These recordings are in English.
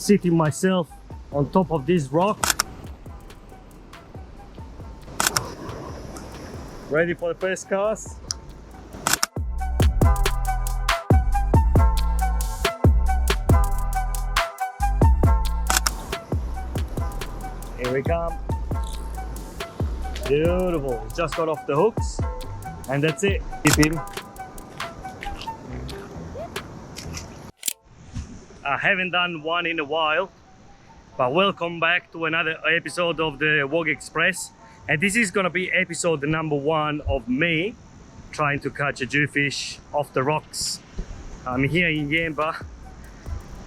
sitting myself on top of this rock. Ready for the first cast? Here we come. Beautiful. He just got off the hooks and that's it. Keep him. I haven't done one in a while, but welcome back to another episode of the Wog Express. And this is gonna be episode number 1 of me trying to catch a jewfish off the rocks. I'm here in Yamba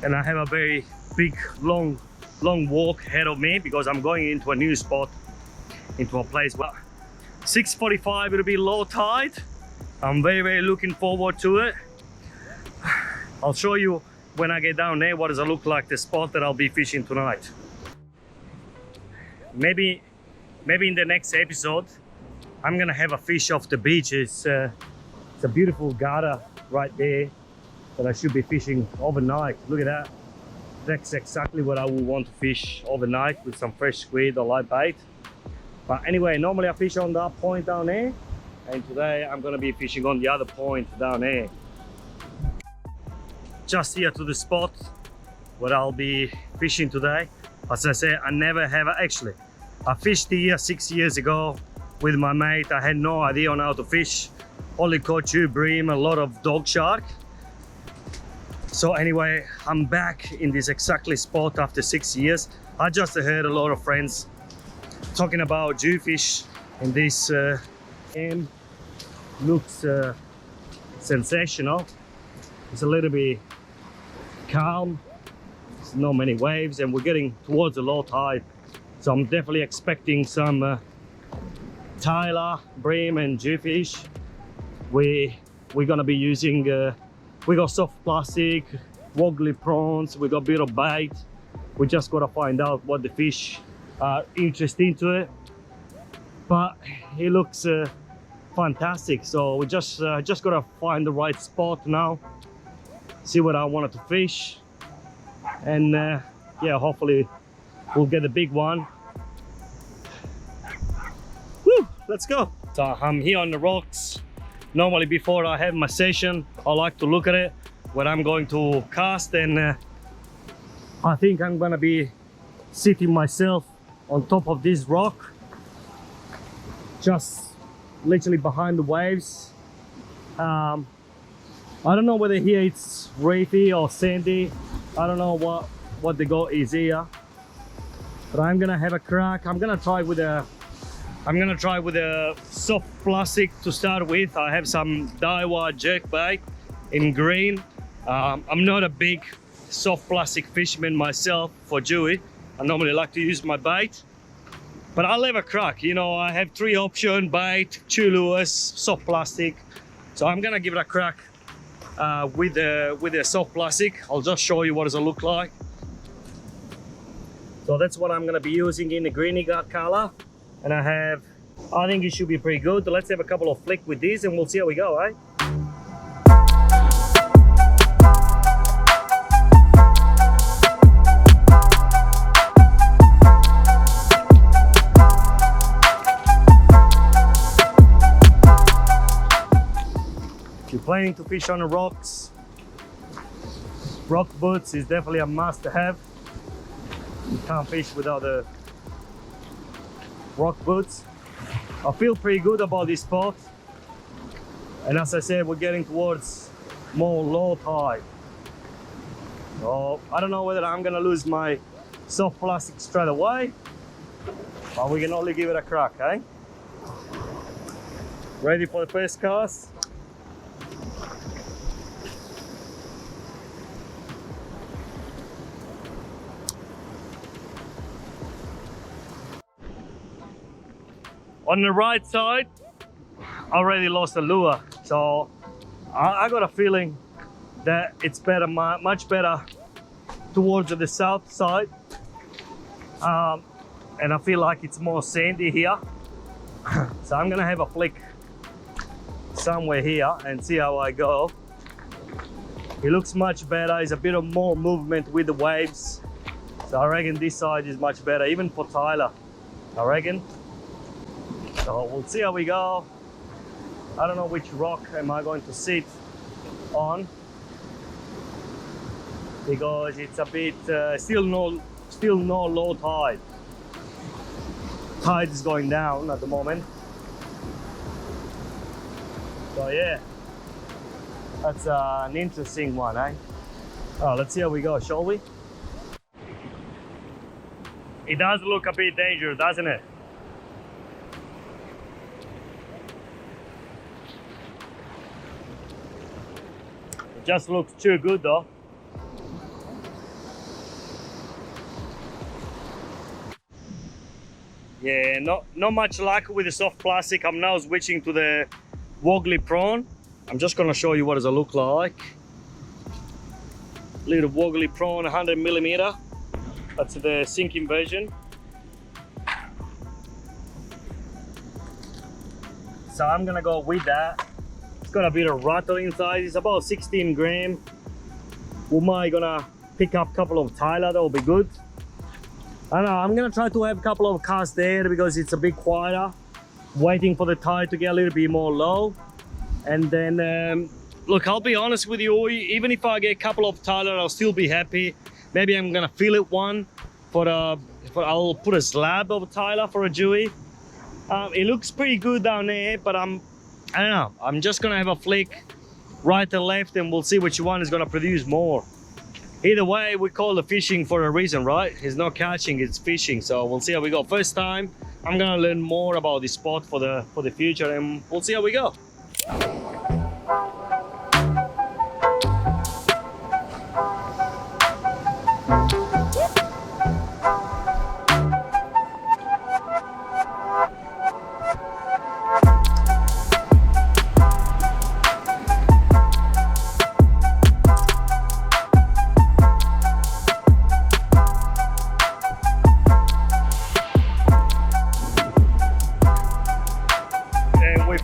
and I have a very big, long walk ahead of me because I'm going into a new spot, into a place where 6:45 it'll be low tide. I'm very looking forward to it. I'll show you when I get down there what does it look like, the spot that I'll be fishing tonight. Maybe in the next episode I'm gonna have a fish off the beach. It's a beautiful garter right there that I should be fishing overnight. Look at that. That's exactly what I would want to fish overnight with some fresh squid or light bait. But anyway, normally I fish on that point down there, and today I'm gonna be fishing on the other point down there. Just here to the spot where I'll be fishing today. As I said, I fished here 6 years ago with my mate. I had no idea on how to fish. Only caught two bream, a lot of dog shark. So anyway, I'm back in this exactly spot after 6 years. I just heard a lot of friends talking about jewfish in this end. Looks sensational. It's a little bit calm. There's not many waves and we're getting towards the low tide. So I'm definitely expecting some Tyler, bream and jewfish. We're gonna be using we got soft plastic, woggly prawns, we got a bit of bait. We just gotta find out what the fish are interested into it. But it looks fantastic. So we just gotta find the right spot now. See what I wanted to fish. And yeah, hopefully we'll get a big one. Woo, let's go. So I'm here on the rocks. Normally before I have my session, I like to look at it when I'm going to cast, and I think I'm gonna be sitting myself on top of this rock, just literally behind the waves. I don't know whether here it's reefy or sandy. I don't know what the goal is here, but I'm gonna have a crack. I'm gonna try with a soft plastic to start with. I have some Daiwa jerk bait in green. I'm not a big soft plastic fisherman myself for Dewey. I normally like to use my bait, but I'll have a crack. You know, I have 3 options: bait, 2 lures, soft plastic. So I'm gonna give it a crack with the soft plastic. I'll just show you what does it look like. So that's what I'm gonna be using in the greeny color. And I think it should be pretty good. Let's have a couple of flick with these and we'll see how we go, eh? If you're planning to fish on the rocks, rock boots is definitely a must to have. You can't fish without the rock boots. I feel pretty good about this spot, and as I said, we're getting towards more low tide. So I don't know whether I'm gonna lose my soft plastic straight away, but we can only give it a crack, eh? Ready for the first cast? On the right side, I already lost the lure, so I got a feeling that it's better, much better towards the south side, and I feel like it's more sandy here. So I'm gonna have a flick somewhere here and see how I go. It looks much better. There's a bit of more movement with the waves. So I reckon this side is much better, even for Tyler, I reckon. So we'll see how we go. I don't know which rock am I going to sit on, because it's a bit still no low tide. Tide is going down at the moment. So yeah, that's an interesting one, eh? Oh, let's see how we go, shall we? It does look a bit dangerous, doesn't it? It just looks too good though. Yeah, not much luck with the soft plastic. I'm now switching to the woggly prawn. I'm just gonna show you what does it look like. Little woggly prawn, 100mm. That's the sinking version. So I'm gonna go with that. It's got a bit of rattle inside. It's about 16 grams. We might gonna pick up a couple of Tyler. That'll be good. I don't know, I'm gonna try to have a couple of casts there because it's a bit quieter. Waiting for the tide to get a little bit more low. And then, look, I'll be honest with you, even if I get a couple of Tyler, I'll still be happy. Maybe I'm gonna fillet one I'll put a slab of Tyler for a Jewy. It looks pretty good down there, but I don't know, I'm just gonna have a flick right and left and we'll see which one is gonna produce more. Either way, we call the fishing for a reason, right? It's not catching, it's fishing. So we'll see how we go. First time, I'm gonna learn more about this spot for the future, and we'll see how we go.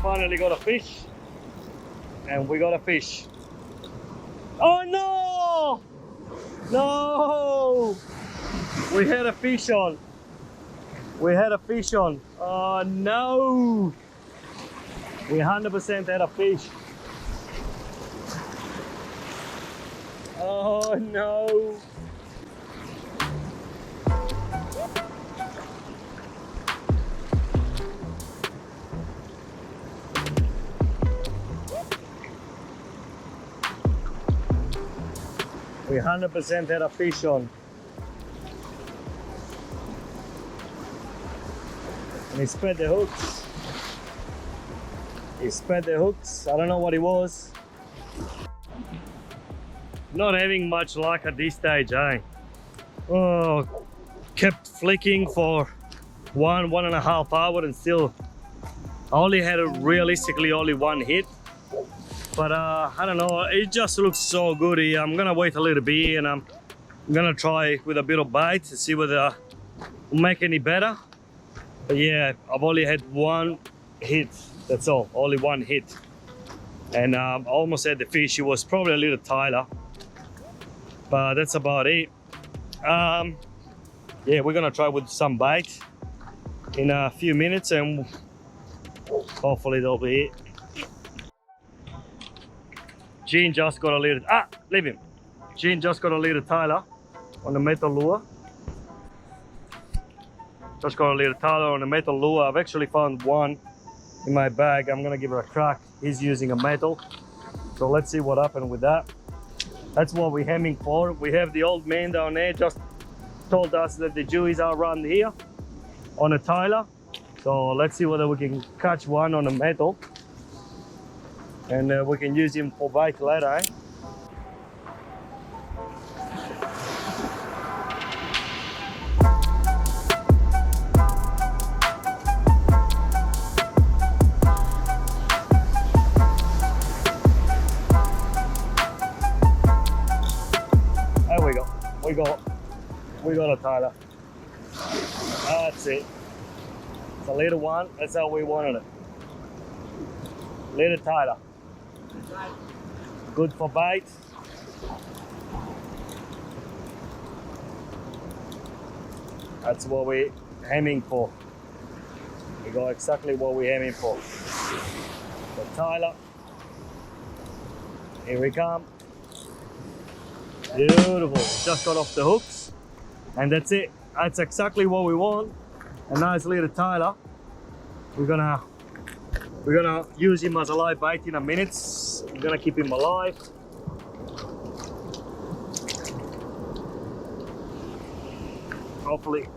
Finally got a fish, and we got a fish. Oh no! No! We had a fish on. We had a fish on. Oh no! We 100% had a fish. Oh no! We 100% had a fish on. And he spread the hooks. He spread the hooks. I don't know what it was. Not having much luck at this stage, eh? Oh, kept flicking for 1.5 hours and still I only had realistically only one hit. But I don't know, it just looks so good here. I'm gonna wait a little bit and I'm gonna try with a bit of bite to see whether it'll make any better. But yeah, I've only had one hit, that's all, only one hit. And I almost had the fish. It was probably a little Tyler, but that's about it. Yeah, we're gonna try with some bait in a few minutes and hopefully that'll be it. Gene just got a little, leave him. Gene just got a little Tyler on the metal lure. Just got a little Tyler on the metal lure. I've actually found one in my bag. I'm gonna give it a crack. He's using a metal. So let's see what happened with that. That's what we're aiming for. We have the old man down there just told us that the Jewies are around here on a Tyler. So let's see whether we can catch one on a metal. And we can use him for bait later, eh? There we go. We got a Tyler. That's it. It's a little one. That's how we wanted it. Little Tyler. Good for bait. That's what we're aiming for. We got exactly what we're aiming for. The Tyler. Here we come. Beautiful. Just got off the hooks. And that's it. That's exactly what we want. A nice little Tyler. We're gonna use him as a live bait in a minute. We're gonna keep him alive. Hopefully.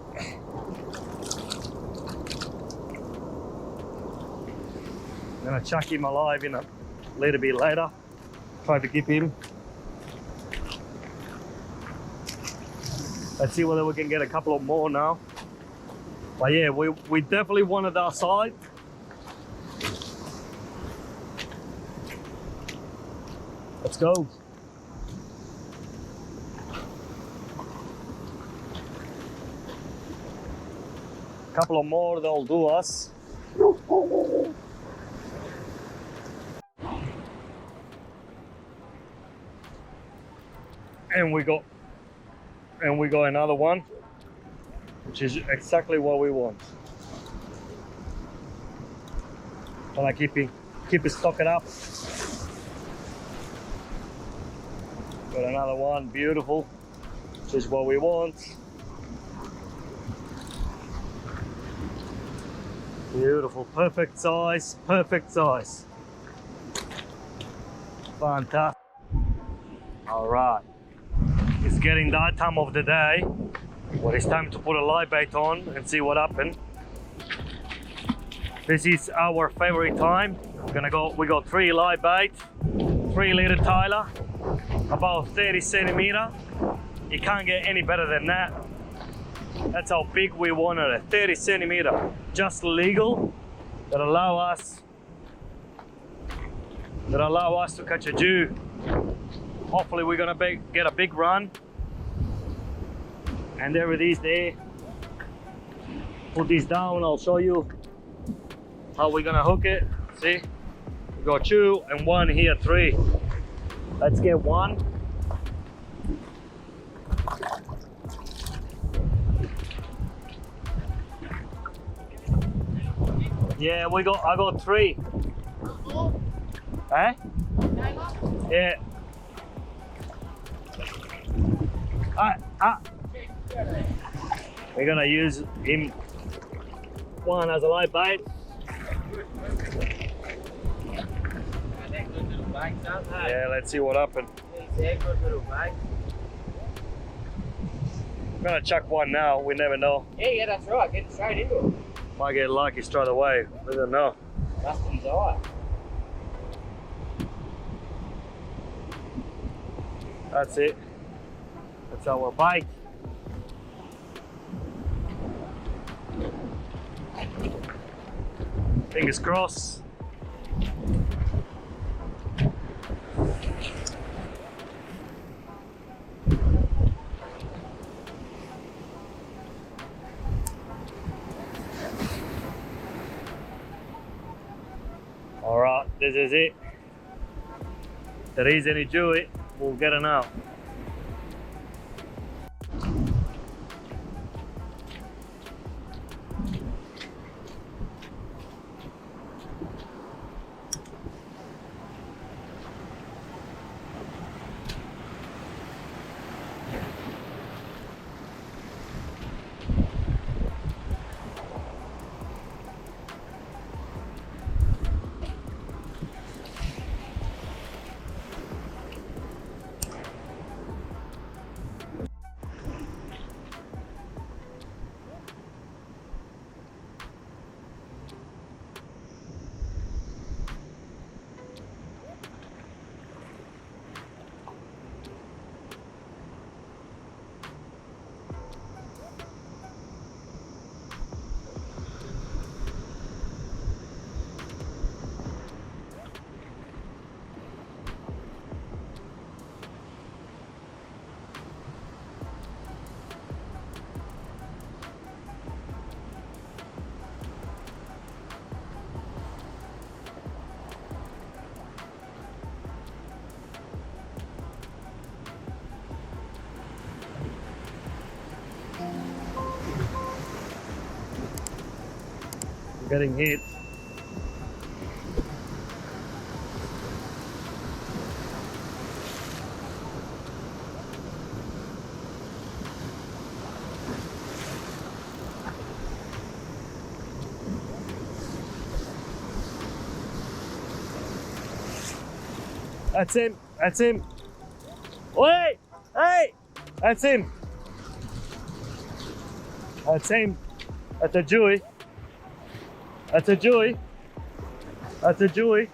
I'm gonna chuck him alive in a little bit later. Try to keep him. Let's see whether we can get a couple of more now. But yeah, we definitely wanted our side. Let's go. A couple of more, they'll do us. And we got another one, which is exactly what we want. And I keep it stocking up. Got another one, beautiful, which is what we want. Beautiful, perfect size, perfect size. Fantastic. All right. It's getting that time of the day where it's time to put a live bait on and see what happens. This is our favorite time. We got 3 live baits, 3 little Tyler, about 30 centimeter. You can't get any better than that. That's how big we wanted it, 30 centimeter, just legal. That allow us to catch a Jew. Hopefully we're gonna get a big run. And there it is there. Put this down, I'll show you how we're gonna hook it. See, we got 2 and 1 here, 3. Let's get 1. Yeah, I got 3. Eh? Yeah. We're gonna use him 1 as a live bait. Yeah, let's see what happens. I'm gonna chuck 1 now, we never know. Yeah, that's right, get straight into it. Might get lucky straight away, we don't know. Dustin's eye. That's it. That's our bait. Fingers crossed. All right, this is it. If there is any Jewy, we'll get it now. getting hit. That's him. That's him. Wait! Hey! That's him. That's him. That's a Jewy. That's a Jewy. That's a Jewy.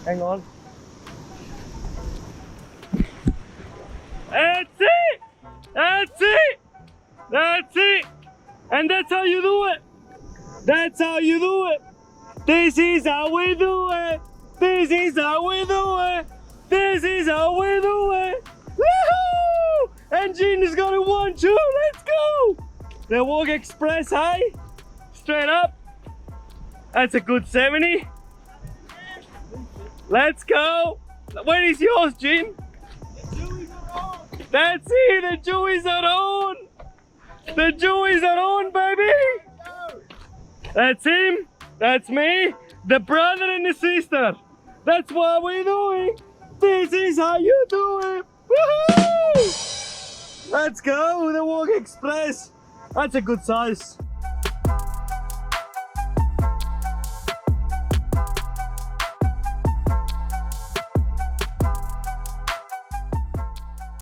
Hang on. That's it! That's it! That's it! And that's how you do it! That's how you do it! This is how we do it! This is how we do it! This is how we do it! Woohoo! And Gene has got a 1-2, let's go! The Walk Express, hey? Straight up. That's a good 70. Let's go! Where is yours, Gene? That's it, the Jewies are on! The Jewies are on, baby! That's him, that's me, the brother and the sister. That's what we're doing. This is how you do it. Woohoo! Let's go, the Walk Express. That's a good size.